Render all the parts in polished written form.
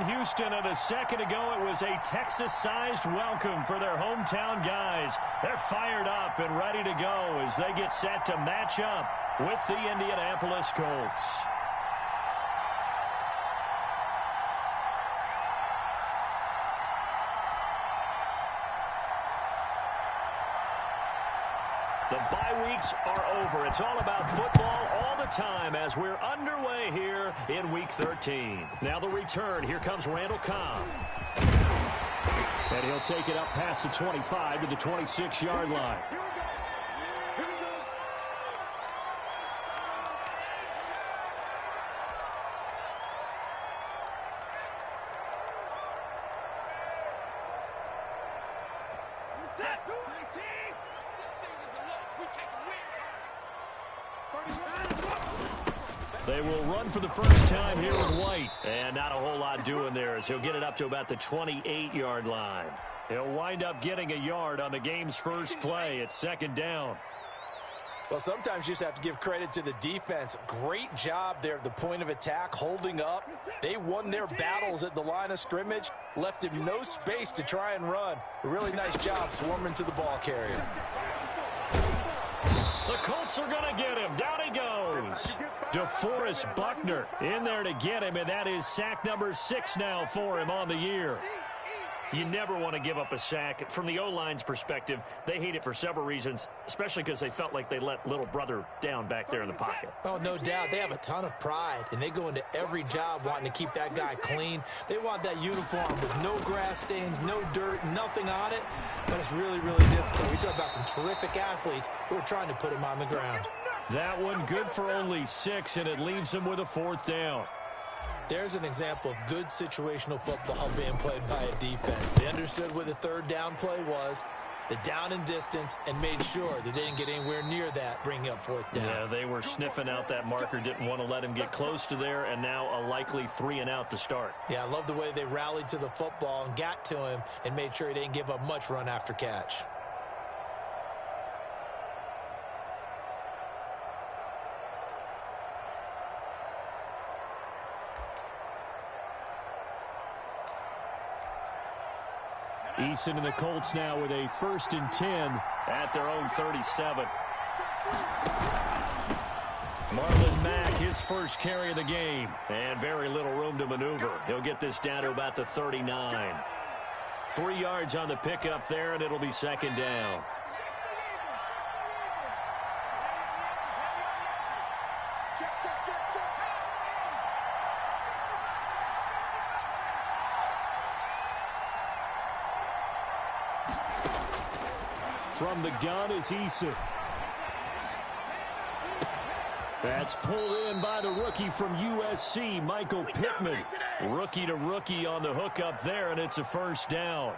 Houston, and a second ago it was a Texas-sized welcome for their hometown guys. They're fired up and ready to go as they get set to match up with the Indianapolis Colts. The bye weeks are over. It's all about football all the time as we're underway here in Week 13. Now the return. Here comes Randall Cobb. And he'll take it up past the 25 to the 26-yard line. They will run for the first time here with White. And not a whole lot doing there as he'll get it up to about the 28-yard line. He'll wind up getting a yard on the game's first play. It's second down. Well, sometimes you just have to give credit to the defense. Great job there at the point of attack, holding up. They won their battles at the line of scrimmage, left him no space to try and run. A really nice job swarming to the ball carrier. The Colts are going to get him. Down he goes. DeForest Buckner in there to get him, and that is sack number 6 now for him on the year. You never want to give up a sack. From the O-line's perspective, they hate it for several reasons, especially because they felt like they let little brother down back there in the pocket. Oh, no doubt. They have a ton of pride, and they go into every job wanting to keep that guy clean. They want that uniform with no grass stains, no dirt, nothing on it, but it's really, really difficult. We talk about some terrific athletes who are trying to put him on the ground. That one good for only 6, and it leaves him with a 4th down. There's an example of good situational football being played by a defense. They understood where the third down play was, the down and distance, and made sure that they didn't get anywhere near that, bringing up 4th down. Yeah, they were sniffing out that marker, didn't want to let him get close to there, and now a likely 3 and out to start. Yeah, I love the way they rallied to the football and got to him and made sure he didn't give up much run after catch. Eason and the Colts now with a 1st and 10 at their own 37. Marlon Mack, his first carry of the game, and very little room to maneuver. He'll get this down to about the 39. 3 yards on the pickup there, and it'll be second down. From the gun is Eason. That's pulled in by the rookie from USC, Michael Pittman. Rookie to rookie on the hookup there, and it's a 1st down.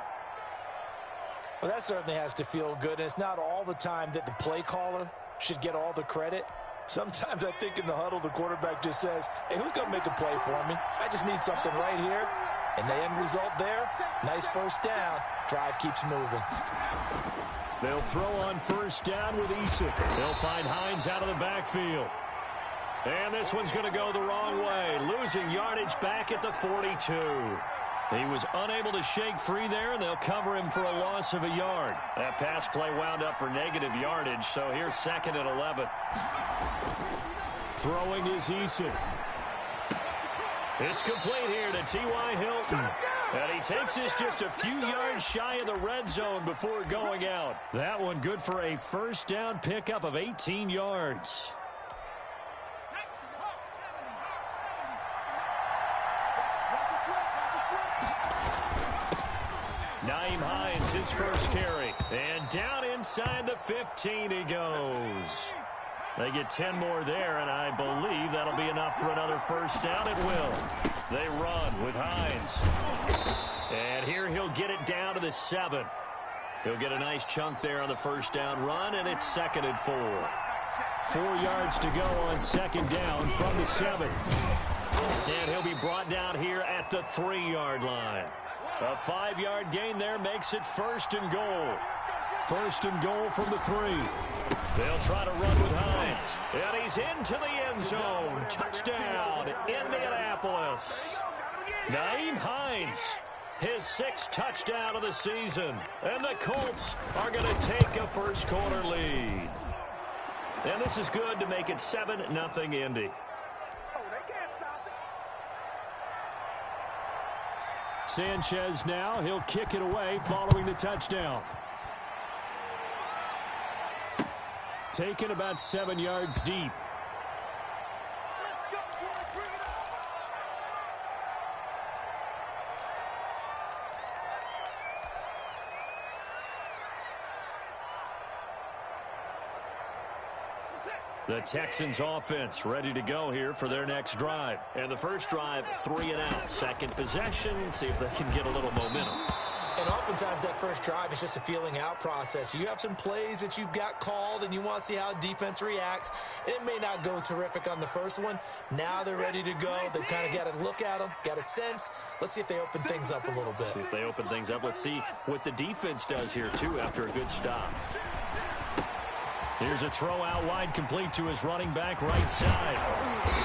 Well, that certainly has to feel good, and it's not all the time that the play caller should get all the credit. Sometimes I think in the huddle, the quarterback just says, hey, who's going to make a play for me? I just need something right here. And the end result there, nice 1st down. Drive keeps moving. They'll throw on 1st down with Eason. They'll find Hines out of the backfield. And this one's going to go the wrong way, losing yardage back at the 42. He was unable to shake free there, and they'll cover him for a loss of a yard. That pass play wound up for negative yardage, so here's 2nd and 11. Throwing is Eason. It's complete here to T.Y. Hilton. And he takes this just a few yards shy of the red zone before going out. That one good for a 1st down pickup of 18 yards. Nyheim Hines, his first carry. And down inside the 15 he goes. They get 10 more there, and I believe that'll be enough for another 1st down. It will. They run with Hines. And here he'll get it down to the 7. He'll get a nice chunk there on the 1st down run, and it's 2nd and 4. 4 yards to go on 2nd down from the 7. And he'll be brought down here at the 3-yard line. A 5-yard gain there makes it 1st and goal. 1st and goal from the 3. They'll try to run with Hines. And he's into the end zone. Touchdown, Indianapolis. Nyheim Hines, his 6th touchdown of the season. And the Colts are going to take a first quarter lead. And this is good to make it 7-0 Indy. Sanchez now, he'll kick it away following the touchdown. Taken about 7 yards deep. The Texans offense ready to go here for their next drive. And the first drive, 3 and out. Second possession, see if they can get a little momentum. And oftentimes that first drive is just a feeling out process. You have some plays that you've got called and you want to see how defense reacts. It may not go terrific on the first one. Now they're ready to go. They've kind of got to look at them, got a sense. Let's see if they open things up a little bit. See if they open things up. Let's see what the defense does here, too, after a good stop. Here's a throw out wide, complete to his running back right side.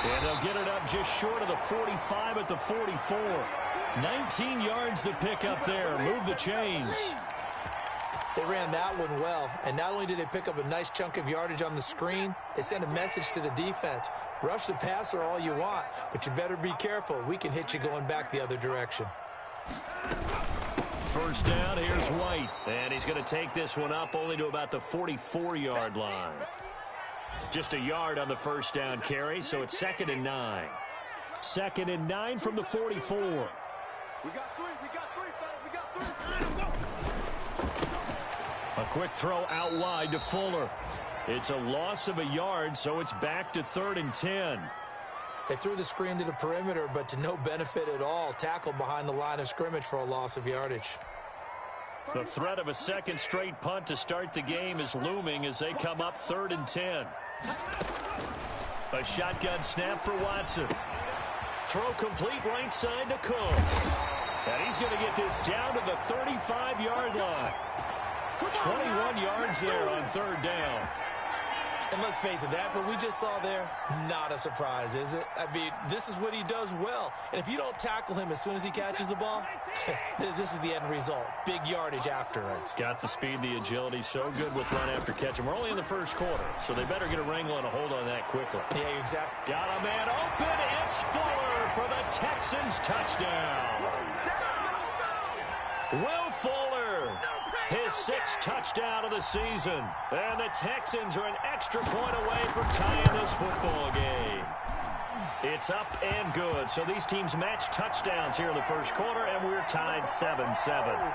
And they'll get it up just short of the 45 at the 44. 19 yards to pick up there. Move the chains. They ran that one well, and not only did they pick up a nice chunk of yardage on the screen, they sent a message to the defense. Rush the passer all you want, but you better be careful. We can hit you going back the other direction. First down, here's White. And he's going to take this one up only to about the 44-yard line. Just a yard on the first down carry, so it's 2nd and 9. 2nd and 9 from the 44. We got 3, fellas. We got 3. A quick throw out wide to Fuller. It's a loss of a yard, so it's back to 3rd and 10. They threw the screen to the perimeter, but to no benefit at all. Tackled behind the line of scrimmage for a loss of yardage. The threat of a second straight punt to start the game is looming as they come up 3rd and 10. A shotgun snap for Watson. Throw complete right side to Cooks. And he's going to get this down to the 35-yard line. 21 yards there on 3rd down. And let's face it, that what we just saw there, not a surprise, is it? I mean, this is what he does well. And if you don't tackle him as soon as he catches the ball, this is the end result. Big yardage afterwards. Got the speed, the agility, so good with run after catch. And we're only in the first quarter, so they better get a wrangle and a hold on that quickly. Yeah, exactly. Got a man open. It's Fuller for the Texans touchdown. Will Fuller, his 6th touchdown of the season. And the Texans are an extra point away from tying this football game. It's up and good. So these teams match touchdowns here in the first quarter, and we're tied 7-7.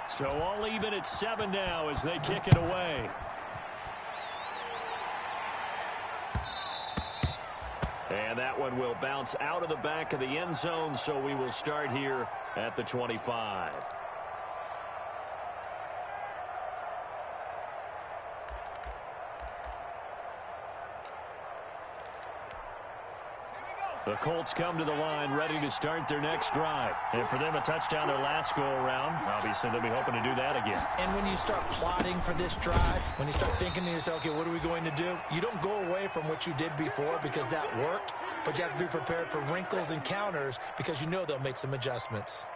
So all even at 7 now as they kick it away. And that one will bounce out of the back of the end zone, so we will start here at the 25. The Colts come to the line ready to start their next drive. And for them, a touchdown their last go-around. Obviously, they'll be hoping to do that again. And when you start plotting for this drive, when you start thinking to yourself, okay, what are we going to do? You don't go away from what you did before because that worked, but you have to be prepared for wrinkles and counters because you know they'll make some adjustments.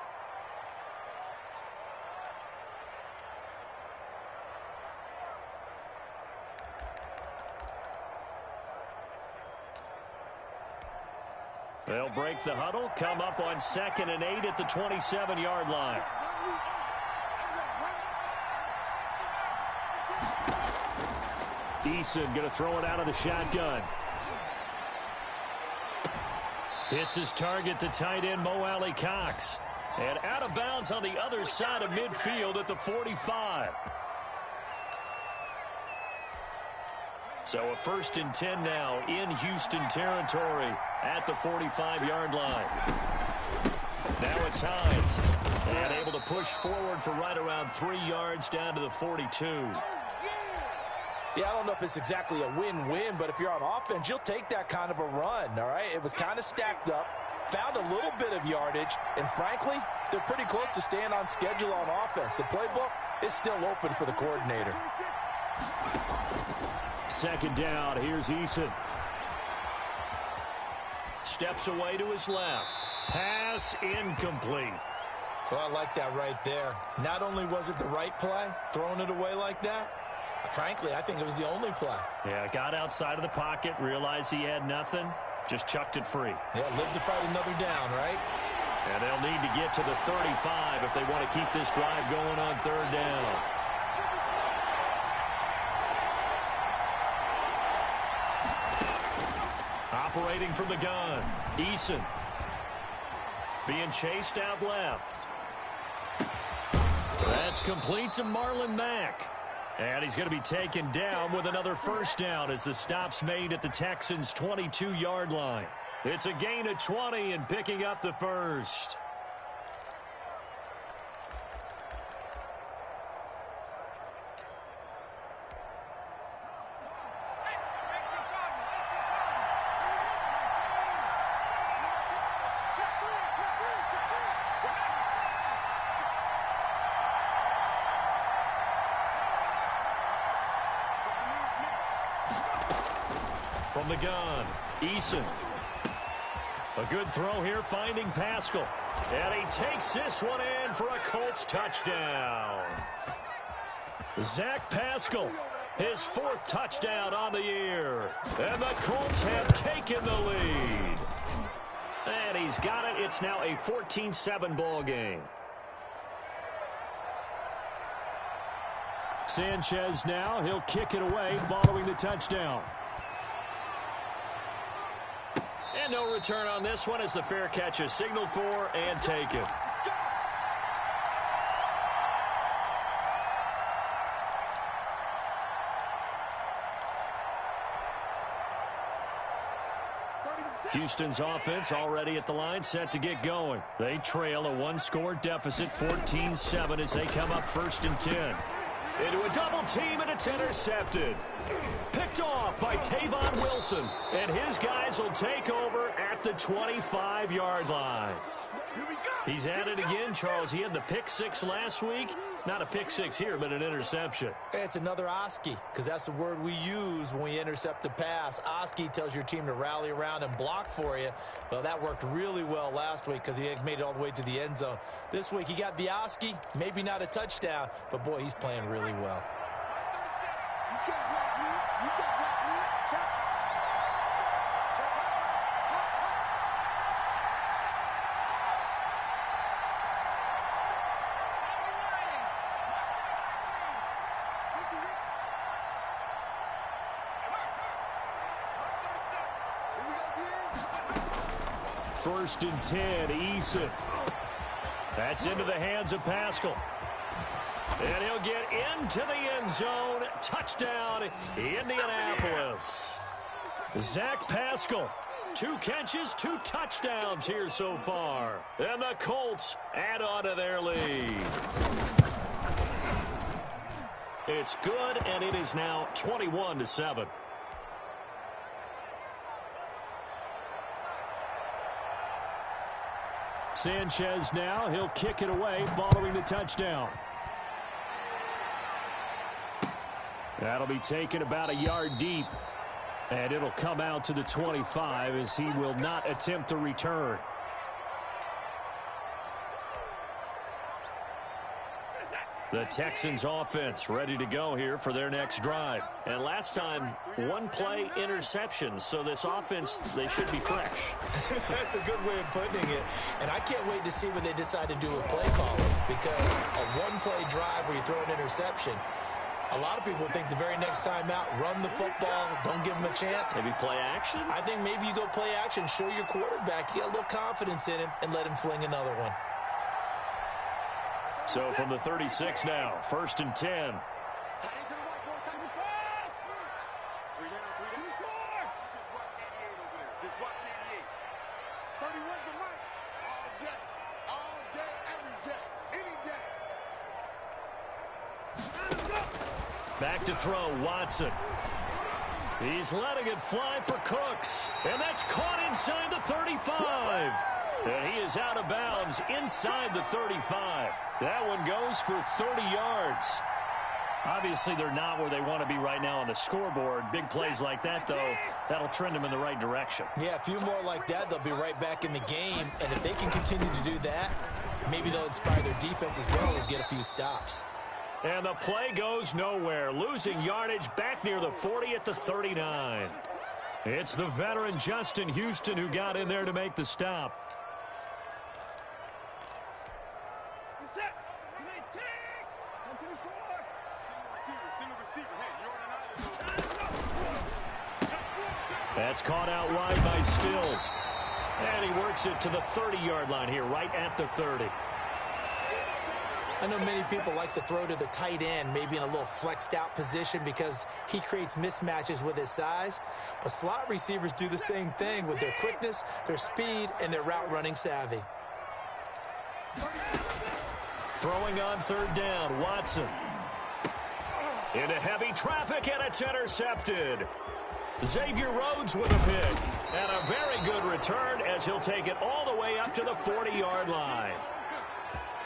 They'll break the huddle, come up on 2nd and 8 at the 27-yard line. Eason going to throw it out of the shotgun. Hits his target, the tight end, Mo Alley-Cox. And out of bounds on the other side of midfield at the 45. So a 1st and 10 now in Houston territory at the 45-yard line. Now it's Hines. And able to push forward for right around 3 yards down to the 42. Yeah, I don't know if it's exactly a win-win, but if you're on offense, you'll take that kind of a run, all right? It was kind of stacked up, found a little bit of yardage, and frankly, they're pretty close to staying on schedule on offense. The playbook is still open for the coordinator. Second down, here's Eason. Steps away to his left. Pass incomplete. Well, I like that right there. Not only was it the right play, throwing it away like that, frankly, I think it was the only play. Yeah, got outside of the pocket, realized he had nothing, just chucked it free. Yeah, live to fight another down, right? And they'll need to get to the 35 if they want to keep this drive going on third down. Operating from the gun, Eason. Being chased out left. That's complete to Marlon Mack. And he's going to be taken down with another first down as the stop's made at the Texans' 22-yard line. It's a gain of 20 and picking up the first. From the gun, Eason. A good throw here, finding Pascal. And he takes this one in for a Colts touchdown. Zach Pascal, his 4th touchdown on the year. And the Colts have taken the lead. And he's got it. It's now a 14-7 ball game. Sanchez now, he'll kick it away following the touchdown. And no return on this one as the fair catch is signaled for and taken. Houston's offense already at the line, set to get going. They trail a 1-score deficit, 14-7 as they come up 1st and 10. Into a double team, and it's intercepted. Picked off by Tavon Wilson, and his guys will take over at the 25-yard line. He's at it again, Charles. He had the pick 6 last week. Not a pick 6 here, but an interception. It's another Oski, because that's the word we use when we intercept a pass. Oski tells your team to rally around and block for you. Well, that worked really well last week because he made it all the way to the end zone. This week he got the Oski, maybe not a touchdown, but boy, he's playing really well. You can't block me. You can't block me. Check. First and 10, Eason. That's into the hands of Pascal. And he'll get into the end zone. Touchdown, Indianapolis. Zach Pascal, 2 catches, 2 touchdowns here so far. And the Colts add on to their lead. It's good, and it is now 21-7. Sanchez now, he'll kick it away following the touchdown. That'll be taken about a yard deep. And it'll come out to the 25 as he will not attempt to return. The Texans offense ready to go here for their next drive. And last time, 1-play interception. So this offense, they should be fresh. That's a good way of putting it. And I can't wait to see what they decide to do with play calling. Because a 1-play drive where you throw an interception, a lot of people think the very next time out, run the football, don't give them a chance. Maybe play action? I think maybe you go play action, show your quarterback, get a little confidence in him, and let him fling another one. So from the 36 now, 1st and 10. Just watch 88. 31's the right. All day. All day, every day. Any day. Back to throw, Watson. He's letting it fly for Cooks. And that's caught inside the 35. And he is out of bounds inside the 35. That one goes for 30 yards. Obviously, they're not where they want to be right now on the scoreboard. Big plays like that, though, that'll trend them in the right direction. Yeah, a few more like that, they'll be right back in the game. And if they can continue to do that, maybe they'll inspire their defense as well and get a few stops. And the play goes nowhere. Losing yardage back near the 40 at the 39. It's the veteran Justin Houston who got in there to make the stop. That's caught out wide by Stills. And he works it to the 30-yard line here, right at the 30. I know many people like to throw to the tight end, maybe in a little flexed out position because he creates mismatches with his size. But slot receivers do the same thing with their quickness, their speed, and their route running savvy. Throwing on third down, Watson. Into heavy traffic, and it's intercepted. Xavier Rhodes with a pick. And a very good return as he'll take it all the way up to the 40-yard line.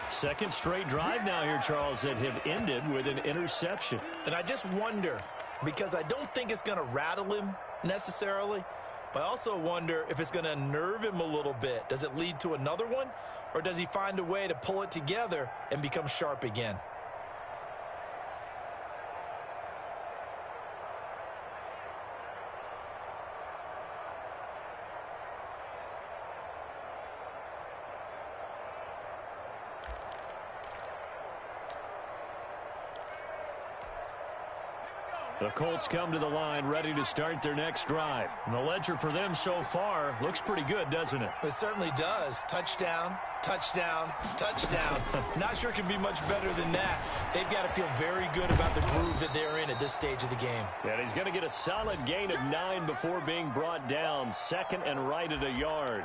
Second straight drive now here, Charles, that have ended with an interception. And I just wonder, because I don't think it's going to rattle him necessarily, but I also wonder if it's going to unnerve him a little bit. Does it lead to another one, or does he find a way to pull it together and become sharp again? The Colts come to the line ready to start their next drive. And the ledger for them so far looks pretty good, doesn't it? It certainly does. Touchdown, touchdown, touchdown. Not sure it can be much better than that. They've got to feel very good about the groove that they're in at this stage of the game. And he's going to get a solid gain of 9 before being brought down. Second and right at a yard.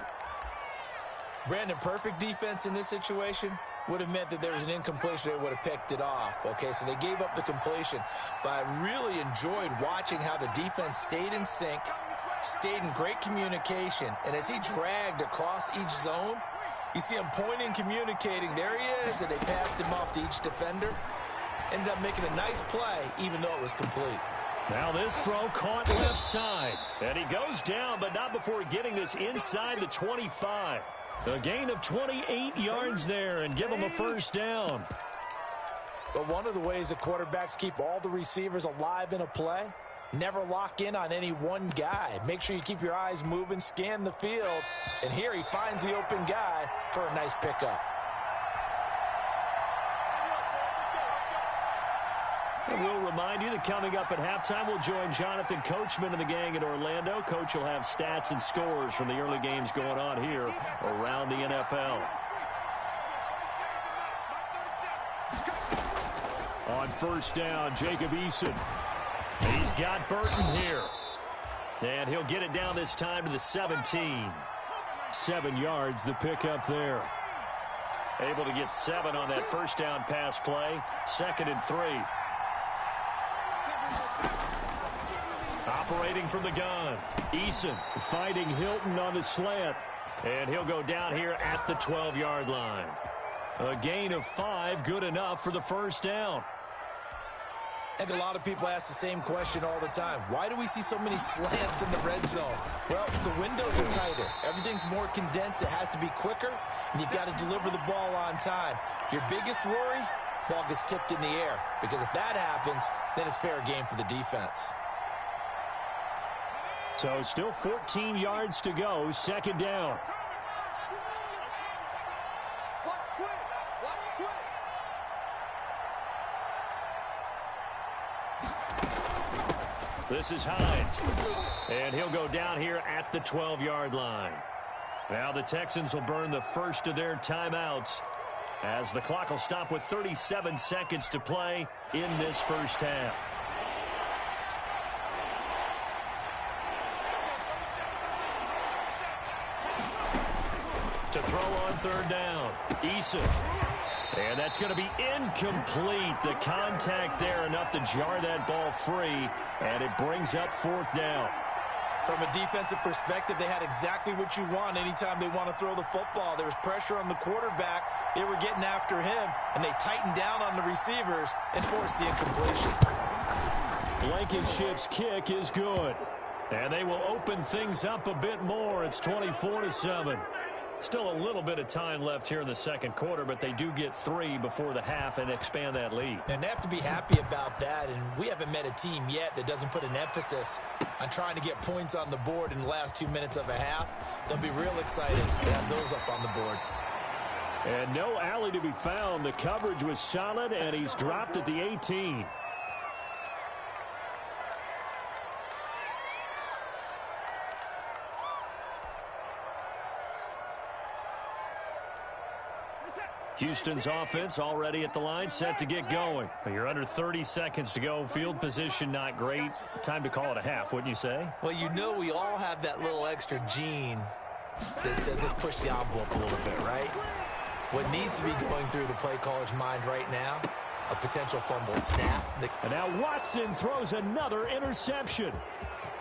Brandon, perfect defense in this situation would have meant that there was an incompletion. They would have picked it off. Okay, so they gave up the completion. But I really enjoyed watching how the defense stayed in sync, stayed in great communication. And as he dragged across each zone, you see him pointing, communicating. There he is, and they passed him off to each defender. Ended up making a nice play, even though it was complete. Now this throw caught left side. And he goes down, but not before getting this inside the 25. A gain of 28 yards there and give them a first down. But one of the ways that quarterbacks keep all the receivers alive in a play, never lock in on any one guy. Make sure you keep your eyes moving, scan the field. And here he finds the open guy for a nice pickup. And we'll remind you that coming up at halftime, we'll join Jonathan Coachman and the gang in Orlando. Coach will have stats and scores from the early games going on here around the NFL. On first down, Jacob Eason. He's got Burton here. And he'll get it down this time to the 17. 7 yards, the pickup there. Able to get 7 on that first down pass play. 2nd and 3. Operating from the gun. Eason fighting Hilton on the slant. And he'll go down here at the 12-yard line. A gain of 5, good enough for the first down. I think a lot of people ask the same question all the time. Why do we see so many slants in the red zone? Well, the windows are tighter. Everything's more condensed. It has to be quicker, and you've got to deliver the ball on time. Your biggest worry, ball gets tipped in the air. Because if that happens, then it's fair game for the defense. So still 14 yards to go, 2nd down. Watch twins. Watch twins. This is Hines. And he'll go down here at the 12-yard line. Now the Texans will burn the first of their timeouts as the clock will stop with 37 seconds to play in this first half. To throw on third down, Eason. And that's going to be incomplete. The contact there enough to jar that ball free, and it brings up 4th down. From a defensive perspective, they had exactly what you want anytime they want to throw the football. There was pressure on the quarterback. They were getting after him, and they tightened down on the receivers and forced the incompletion. Blankenship's kick is good. And they will open things up a bit more. It's 24-7. Still a little bit of time left here in the second quarter, but they do get 3 before the half and expand that lead. And they have to be happy about that, and we haven't met a team yet that doesn't put an emphasis on trying to get points on the board in the last 2 minutes of a half. They'll be real excited to have those up on the board. And no alley to be found. The coverage was solid, and he's dropped at the 18. Houston's offense already at the line, set to get going. You're under 30 seconds to go. Field position not great. Time to call it a half, wouldn't you say? Well, you know we all have that little extra gene that says let's push the envelope a little bit, right? What needs to be going through the play caller's mind right now, a potential fumbled snap. And now Watson throws another interception.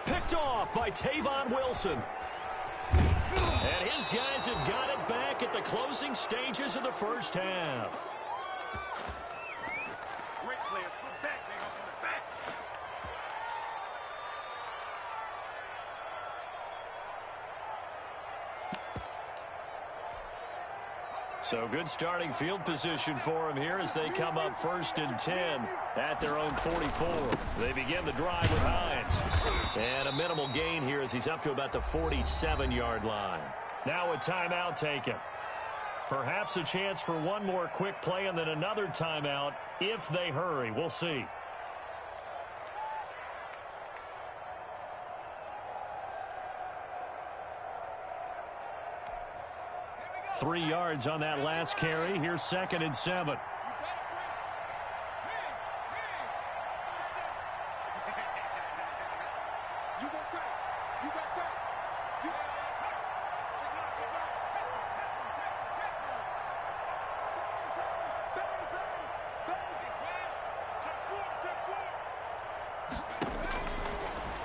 Picked off by Tavon Wilson. And his guys have got it back at the closing stages of the first half. Great players. Put back, nigga. Put back. So good starting field position for him here as they come up 1st and 10 at their own 44. They begin the drive with Hines. And a minimal gain here as he's up to about the 47-yard line. Now a timeout taken. Perhaps a chance for one more quick play and then another timeout if they hurry. We'll see. Three yards on that last carry. Here's 2nd and 7.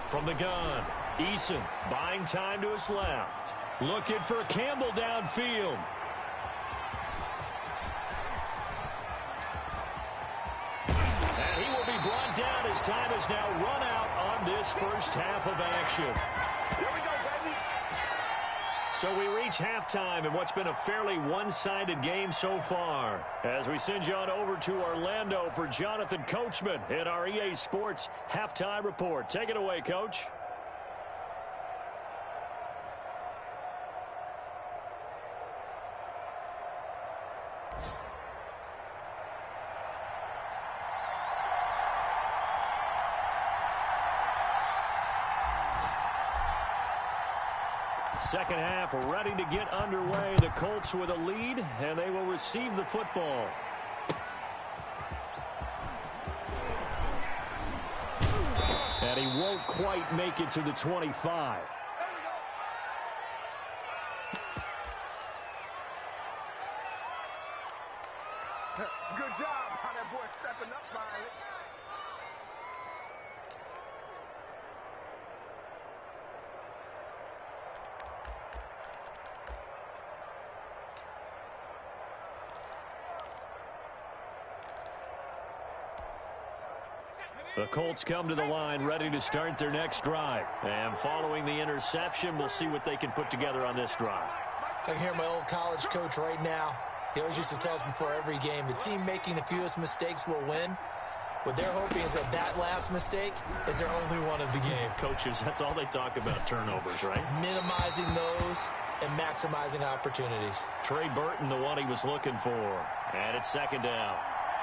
From the gun, Eason buying time to his left. Looking for Campbell downfield. And he will be brought down as time has now run out on this first half of action. Here we go, baby. So we reach halftime in what's been a fairly one-sided game so far. As we send you on over to Orlando for Jonathan Coachman in our EA Sports Halftime Report. Take it away, Coach. Second half ready to get underway. The Colts with a lead, and they will receive the football. And he won't quite make it to the 25. Good job. How that boy stepping up finally. The Colts come to the line ready to start their next drive. And following the interception, we'll see what they can put together on this drive. I can hear my old college coach right now. He always used to tell us before every game, the team making the fewest mistakes will win. What they're hoping is that that last mistake is their only one of the game. Coaches, that's all they talk about, turnovers, right? Minimizing those and maximizing opportunities. Trey Burton, the one he was looking for. And it's 2nd down.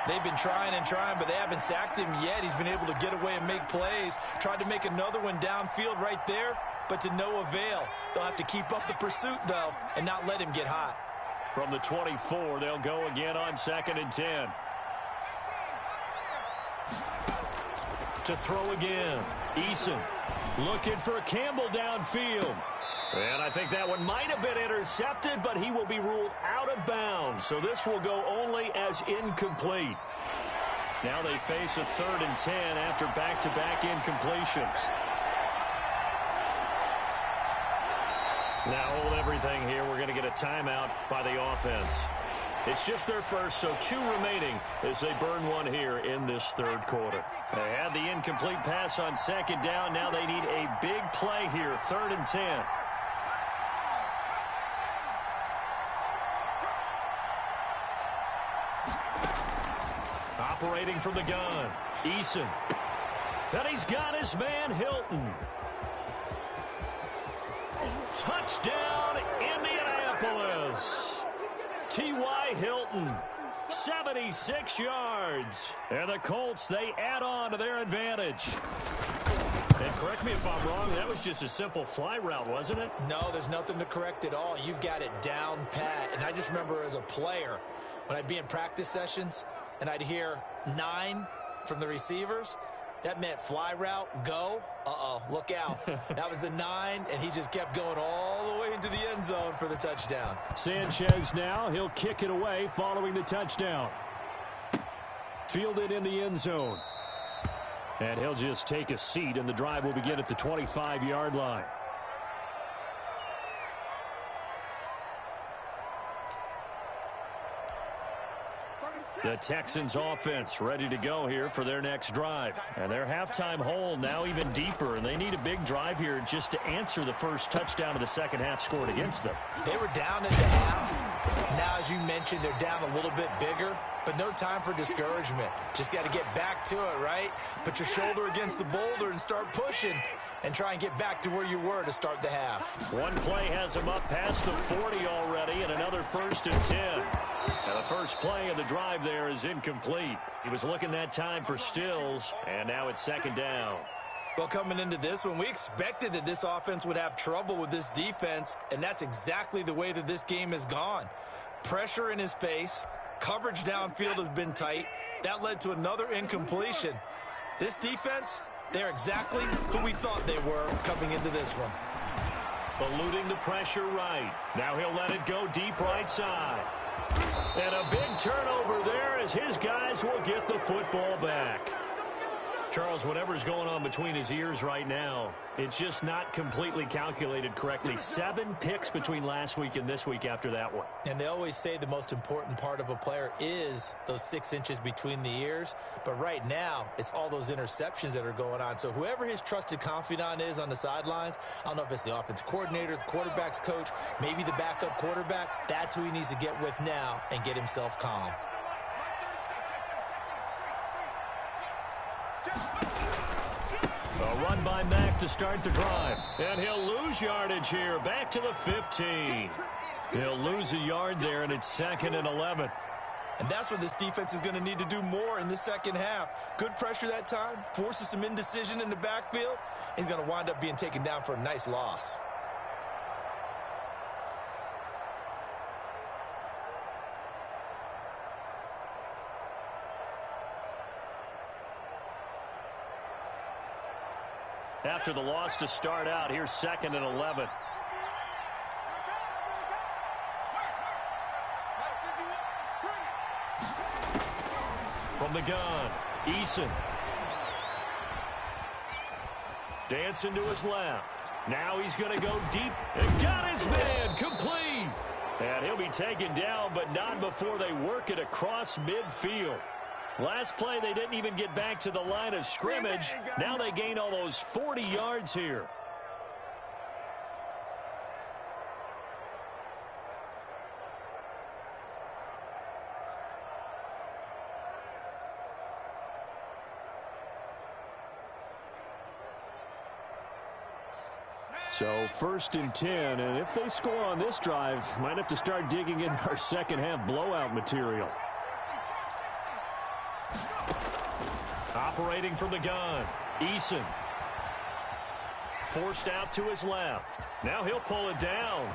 They've been trying and trying, but they haven't sacked him yet. He's been able to get away and make plays. Tried to make another one downfield right there, but to no avail. They'll have to keep up the pursuit, though, and not let him get hot. From the 24, they'll go again on 2nd and 10. To throw again. Eason looking for Campbell downfield. And I think that one might have been intercepted, but he will be ruled out of bounds. So this will go only as incomplete. Now they face a 3rd and 10 after back-to-back incompletions. Now hold everything here. We're going to get a timeout by the offense. It's just their first, so 2 remaining as they burn one here in this third quarter. They had the incomplete pass on second down. Now they need a big play here, 3rd and 10. Operating from the gun, Eason. And he's got his man, Hilton. Touchdown, Indianapolis. T.Y. Hilton, 76 yards. And the Colts, they add on to their advantage. And correct me if I'm wrong, that was just a simple fly route, wasn't it? No, there's nothing to correct at all. You've got it down pat. And I just remember as a player, when I'd be in practice sessions and I'd hear 9 from the receivers, that meant fly route, go. Uh-oh, look out. That was the 9, and he just kept going all the way into the end zone for the touchdown. Sanchez now, he'll kick it away following the touchdown. Fielded in the end zone. And he'll just take a seat, and the drive will begin at the 25-yard line. The Texans offense ready to go here for their next drive. And their halftime hole now even deeper, and they need a big drive here just to answer the first touchdown of the second half scored against them. They were down at the half. Now, as you mentioned, they're down a little bit bigger, but no time for discouragement. Just got to get back to it, right? Put your shoulder against the boulder and start pushing and try and get back to where you were to start the half. One play has them up past the 40 already, and another 1st and 10. Now the first play of the drive there is incomplete. He was looking that time for Stills, and now it's 2nd down. Well, coming into this one, we expected that this offense would have trouble with this defense, and that's exactly the way that this game has gone. Pressure in his face, coverage downfield has been tight. That led to another incompletion. This defense, they're exactly who we thought they were coming into this one. Eluding the pressure right. Now he'll let it go deep right side. And a big turnover there as his guys will get the football back. Charles, whatever's going on between his ears right now, it's just not completely calculated correctly. 7 picks between last week and this week after that one. And they always say the most important part of a player is those 6 inches between the ears. But right now, it's all those interceptions that are going on. So whoever his trusted confidant is on the sidelines, I don't know if it's the offensive coordinator, the quarterback's coach, maybe the backup quarterback, that's who he needs to get with now and get himself calm. A run by Mack to start the drive. And he'll lose yardage here. Back to the 15. He'll lose a yard there, and it's 2nd and 11. And that's what this defense is going to need to do more in the second half. Good pressure that time, forces some indecision in the backfield. He's going to wind up being taken down for a nice loss. After the loss to start out, here's 2nd and 11. From the gun, Eason. Dancing to his left. Now he's going to go deep and got his man complete. And he'll be taken down, but not before they work it across midfield. Last play, they didn't even get back to the line of scrimmage. Now they gain almost 40 yards here. So 1st and 10, and if they score on this drive, might have to start digging in our second half blowout material. Operating from the gun, Eason. Forced out to his left. Now he'll pull it down.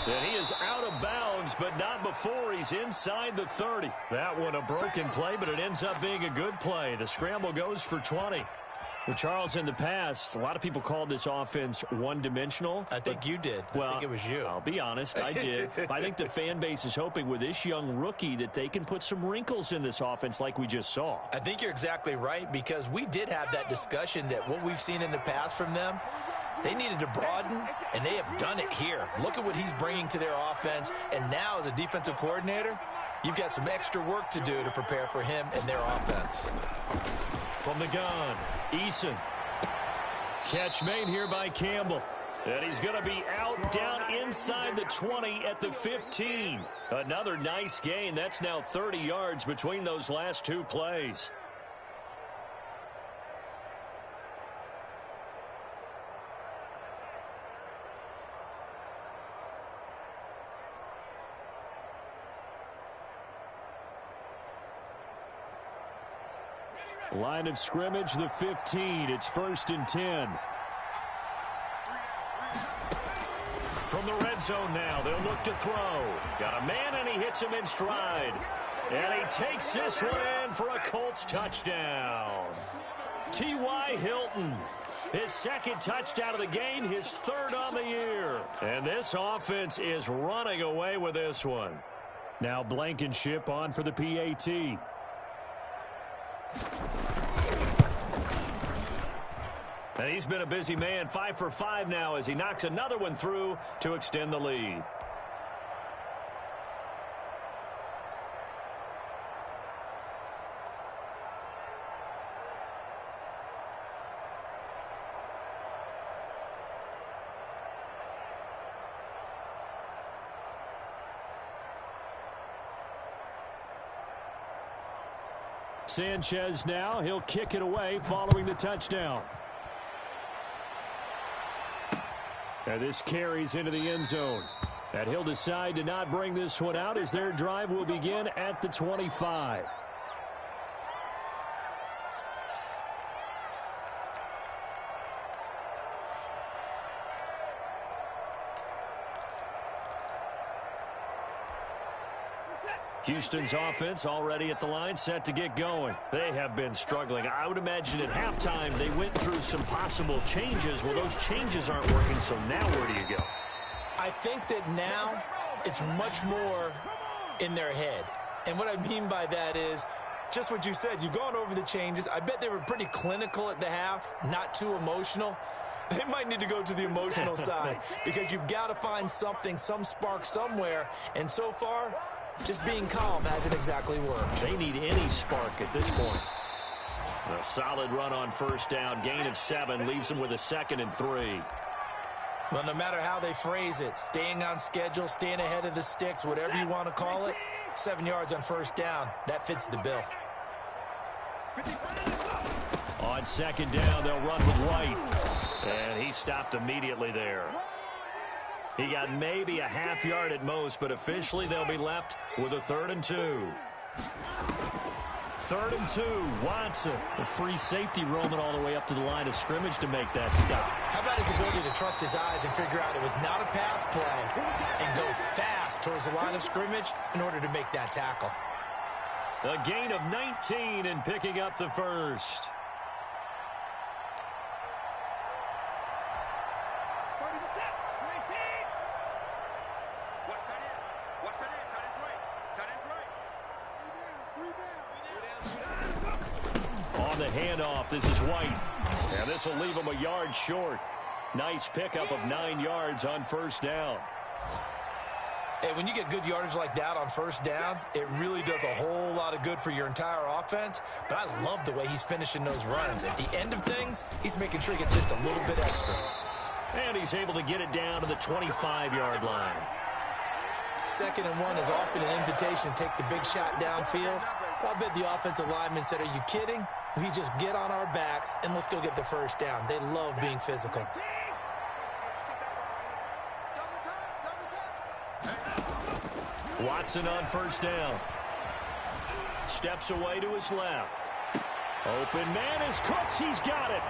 And he is out of bounds, but not before he's inside the 30. That one a broken play, but it ends up being a good play. The scramble goes for 20. Well, Charles, in the past, a lot of people called this offense one-dimensional. I think you did. I think it was you. I'll be honest, I did. I think the fan base is hoping with this young rookie that they can put some wrinkles in this offense like we just saw. I think you're exactly right, because we did have that discussion that what we've seen in the past from them, They needed to broaden, and they have done it here. Look at what he's bringing to their offense. And now, as a defensive coordinator, you've got some extra work to do to prepare for him and their offense. From the gun, Eason. Catch made here by Campbell. And he's going to be out down inside the 20 at the 15. Another nice gain. That's now 30 yards between those last two plays. Line of scrimmage, the 15. It's 1st and 10. From the red zone now, they'll look to throw. Got a man, and he hits him in stride. And he takes this one in for a Colts touchdown. T.Y. Hilton, his second touchdown of the game, his third on the year. And this offense is running away with this one. Now Blankenship on for the PAT. And he's been a busy man, 5 for 5 now as he knocks another one through to extend the lead. Sanchez now, he'll kick it away following the touchdown. And this carries into the end zone. And he'll decide to not bring this one out as their drive will begin at the 25. Houston's offense already at the line, set to get going. They have been struggling. I would imagine at halftime they went through some possible changes. Well, those changes aren't working, so now where do you go? I think that now it's much more in their head. And what I mean by that is just what you said. You've gone over the changes. I bet they were pretty clinical at the half, not too emotional. They might need to go to the emotional side because you've got to find something, some spark somewhere. And so far, just being calm hasn't exactly worked. They need any spark at this point. A solid run on first down. Gain of 7 leaves them with a 2nd and 3. Well, no matter how they phrase it, staying on schedule, staying ahead of the sticks, whatever you want to call it, 7 yards on first down, that fits the bill. On 2nd down, they'll run with White. And he stopped immediately there. He got maybe a half yard at most, but officially they'll be left with a 3rd and 2. 3rd and 2, Watson. The free safety roaming all the way up to the line of scrimmage to make that stop. How about his ability to trust his eyes and figure out it was not a pass play and go fast towards the line of scrimmage in order to make that tackle. A gain of 19 and picking up the first. On the handoff, this is White. And this will leave him a yard short. Nice pickup of 9 yards on first down. Hey, when you get good yardage like that on first down, it really does a whole lot of good for your entire offense. But I love the way he's finishing those runs. At the end of things, he's making sure he gets just a little bit extra. And he's able to get it down to the 25-yard line. 2nd and 1 is often an invitation to take the big shot downfield. But I bet the offensive lineman said, are you kidding? We just get on our backs and let's go get the first down. They love being physical. Watson on first down. Steps away to his left. Open man is Cooks. He's got it.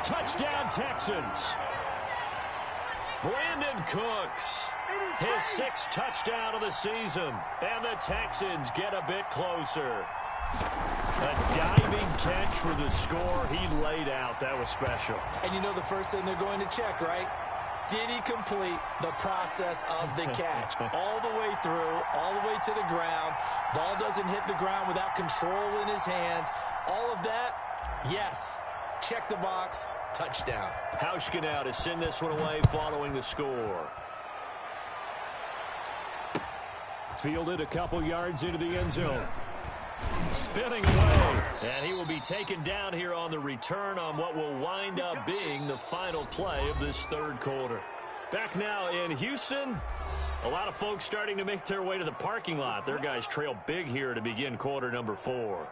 Touchdown, Texans. Brandon Cooks. His 6th touchdown of the season. And the Texans get a bit closer. A diving catch for the score. He laid out. That was special. And you know the first thing they're going to check, right? Did he complete the process of the catch? All the way through, all the way to the ground. Ball doesn't hit the ground without control in his hands. All of that, yes. check the box, touchdown. Hauschka now to send this one away following the score. Fielded a couple yards into the end zone. Spinning away. And he will be taken down here on the return on what will wind up being the final play of this third quarter. Back now in Houston. A lot of folks starting to make their way to the parking lot. Their guys trail big here to begin quarter number 4.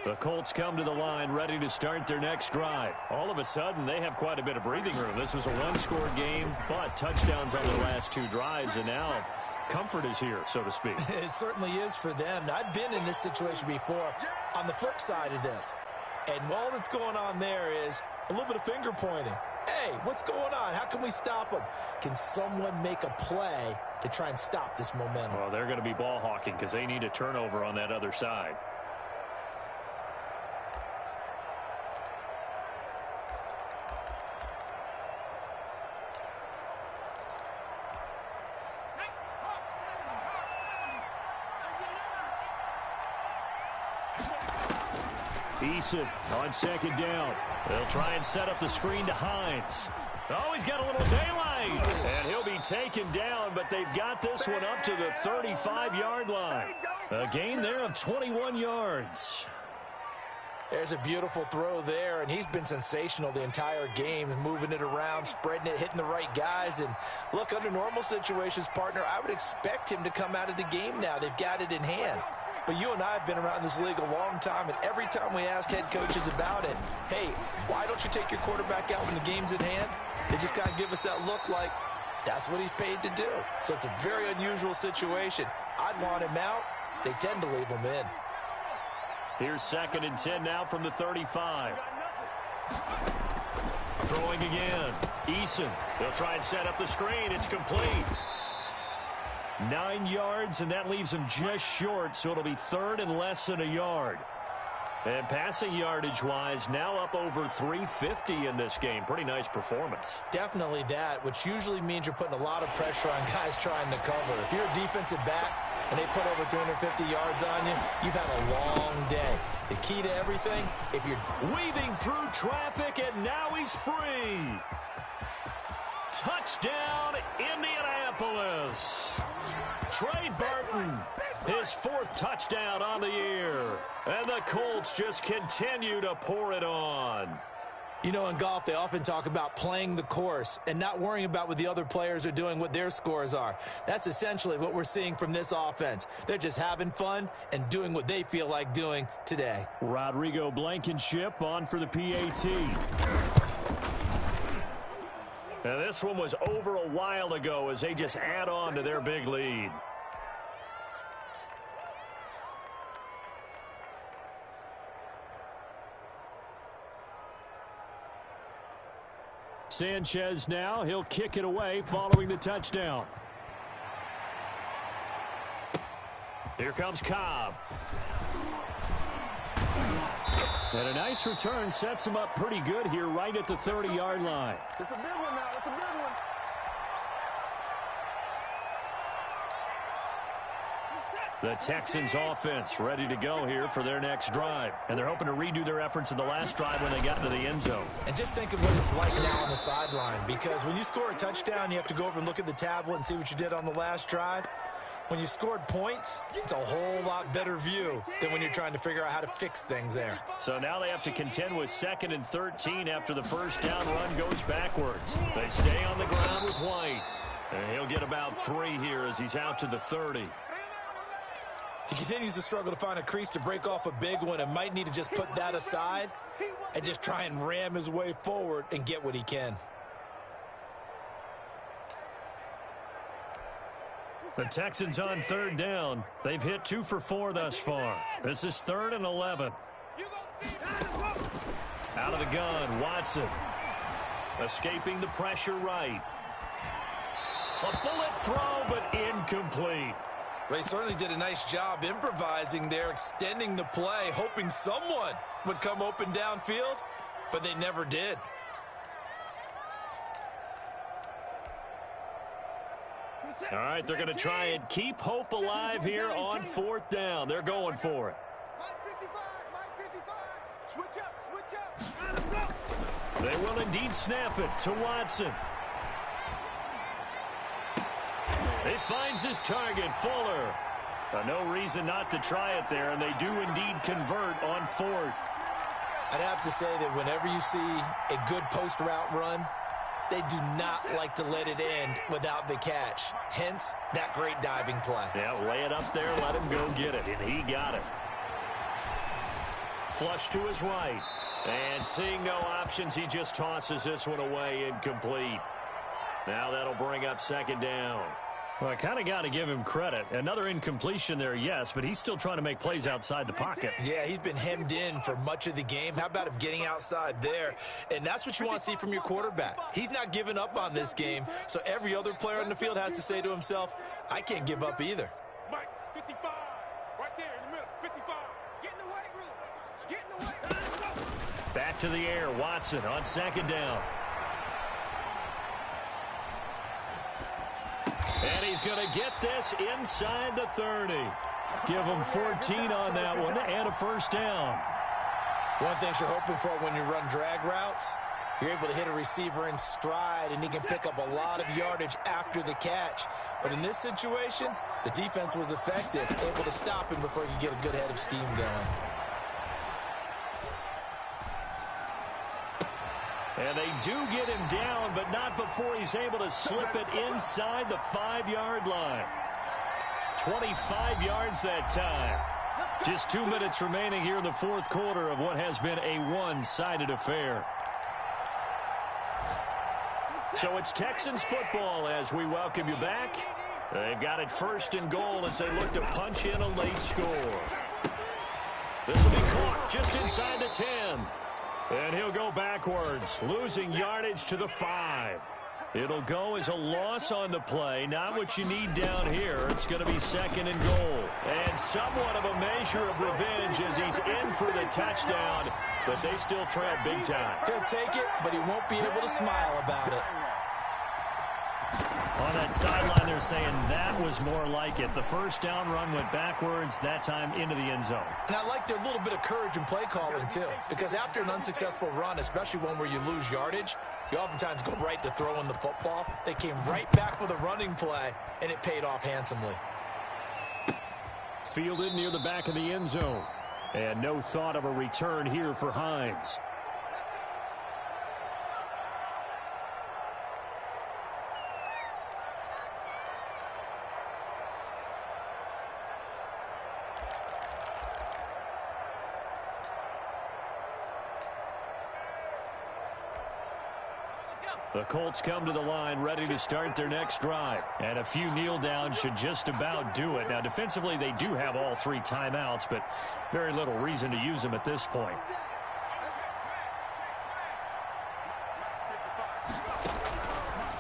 The Colts come to the line ready to start their next drive. All of a sudden, they have quite a bit of breathing room. This was a one-score game, but touchdowns on their last 2 drives, and now comfort is here, so to speak. It certainly is for them. I've been in this situation before on the flip side of this. And all that's going on there is a little bit of finger pointing. Hey, what's going on? How can we stop them? Can someone make a play to try and stop this momentum? Well, they're going to be ball hawking because they need a turnover on that other side. Eason on second down. They'll try and set up the screen to Hines. Oh, he's got a little daylight. And he'll be taken down, but they've got this one up to the 35-yard line. A gain there of 21 yards. There's a beautiful throw there, and he's been sensational the entire game, moving it around, spreading it, hitting the right guys. And look, under normal situations, partner, I would expect him to come out of the game now. They've got it in hand. But you and I have been around this league a long time, and every time we ask head coaches about it, hey, why don't you take your quarterback out when the game's in hand? They just kind of give us that look like that's what he's paid to do. So it's a very unusual situation. I'd want him out. They tend to leave him in. Here's 2nd and 10 now from the 35. Throwing again. Eason. They'll try and set up the screen. It's complete. 9 yards, and that leaves him just short, so it'll be 3rd and less than a yard. And passing yardage-wise, now up over 350 in this game. Pretty nice performance. Definitely that, which usually means you're putting a lot of pressure on guys trying to cover. If you're a defensive back and they put over 350 yards on you, you've had a long day. The key to everything, if you're weaving through traffic, and now he's free. Touchdown, Indianapolis. Trey Burton, his 4th touchdown on the year. And the Colts just continue to pour it on. You know, in golf, they often talk about playing the course and not worrying about what the other players are doing, what their scores are. That's essentially what we're seeing from this offense. They're just having fun and doing what they feel like doing today. Rodrigo Blankenship on for the PAT. Now, this one was over a while ago as they just add on to their big lead. Sanchez now. He'll kick it away following the touchdown. Here comes Cobb. And a nice return sets him up pretty good here right at the 30-yard line. It's a big one now. It's a big one. The Texans offense ready to go here for their next drive. And they're hoping to redo their efforts in the last drive when they got into the end zone. And just think of what it's like now on the sideline, because when you score a touchdown, you have to go over and look at the tablet and see what you did on the last drive. When you scored points, it's a whole lot better view than when you're trying to figure out how to fix things there. So now they have to contend with 2nd and 13 after the first down run goes backwards. They stay on the ground with White. And he'll get about 3 here as he's out to the 30. He continues to struggle to find a crease to break off a big one and might need to just put that aside and just try and ram his way forward and get what he can. The Texans on 3rd down. They've hit 2 for 4 thus far. This is 3rd and 11. Out of the gun, Watson. Escaping the pressure right. A bullet throw, but incomplete. They certainly did a nice job improvising there, extending the play, hoping someone would come open downfield, but they never did. All right, they're going to try and keep hope alive here on 4th down. They're going for it. Mike 55. Switch up. They will indeed snap it to Watson. He finds his target, Fuller. No reason not to try it there, and they do indeed convert on 4th. I'd have to say that whenever you see a good post route run, they do not like to let it end without the catch. Hence, that great diving play. Yeah, lay it up there, let him go get it, and he got it. Flush to his right. And seeing no options, he just tosses this one away, incomplete. Now that'll bring up 2nd down. Well, I kind of got to give him credit. Another incompletion there, yes, but he's still trying to make plays outside the pocket. Yeah, he's been hemmed in for much of the game. How about him getting outside there? And that's what you want to see from your quarterback. He's not giving up on this game, so every other player on the field has to say to himself, I can't give up either. Mike 55. Right there in the middle. 55. Get in the weight room. Get in the weight room. Back to the air, Watson on 2nd down. And he's going to get this inside the 30. Give him 14 on that one and a 1st down. One thing you're hoping for when you run drag routes, you're able to hit a receiver in stride, and he can pick up a lot of yardage after the catch. But in this situation, the defense was effective, able to stop him before he could get a good head of steam going. And they do get him down, but not before he's able to slip it inside the 5-yard line. 25 yards that time. Just 2 minutes remaining here in the 4th quarter of what has been a one-sided affair. So it's Texans football as we welcome you back. They've got it 1st and goal as they look to punch in a late score. This will be caught just inside the 10. And he'll go backwards, losing yardage to the 5. It'll go as a loss on the play. Not what you need down here. It's going to be 2nd and goal. And somewhat of a measure of revenge as he's in for the touchdown. But they still trail big time. He'll take it, but he won't be able to smile about it. On that sideline, they're saying that was more like it. The 1st down run went backwards, that time into the end zone. And I like their little bit of courage in play calling, too. Because after an unsuccessful run, especially one where you lose yardage, you oftentimes go right to throwing the football. They came right back with a running play, and it paid off handsomely. Fielded near the back of the end zone. And no thought of a return here for Hines. The Colts come to the line ready to start their next drive. And a few kneel downs should just about do it. Now, defensively, they do have all 3 timeouts, but very little reason to use them at this point.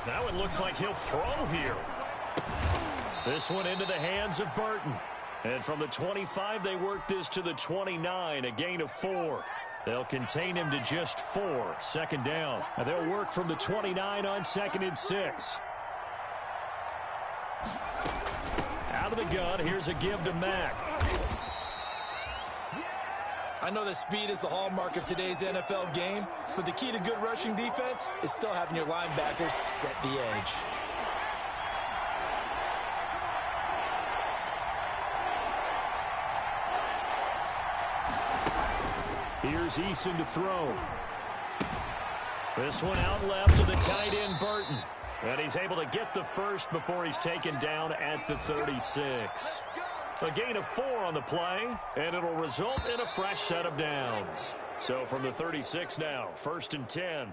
Now it looks like he'll throw here. This one into the hands of Burton. And from the 25, they work this to the 29, a gain of 4. They'll contain him to just 4, 2nd down. And they'll work from the 29 on 2nd and 6. Out of the gun, here's a give to Mack. I know that speed is the hallmark of today's NFL game, but the key to good rushing defense is still having your linebackers set the edge. Here's Eason to throw. This one out left to the tight end, Burton. And he's able to get the 1st before he's taken down at the 36. A gain of 4 on the play, and it'll result in a fresh set of downs. So from the 36 now, 1st and 10.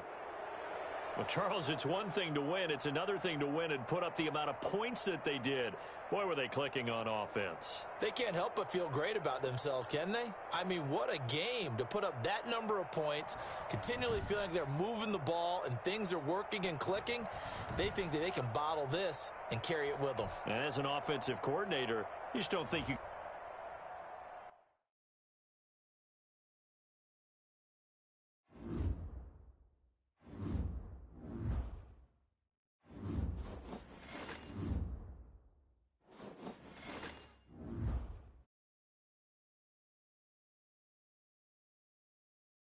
Well, Charles, it's one thing to win. It's another thing to win and put up the amount of points that they did. Boy, were they clicking on offense. They can't help but feel great about themselves, can they? I mean, what a game to put up that number of points, continually feeling like they're moving the ball and things are working and clicking. They think that they can bottle this and carry it with them. And as an offensive coordinator, you just don't think you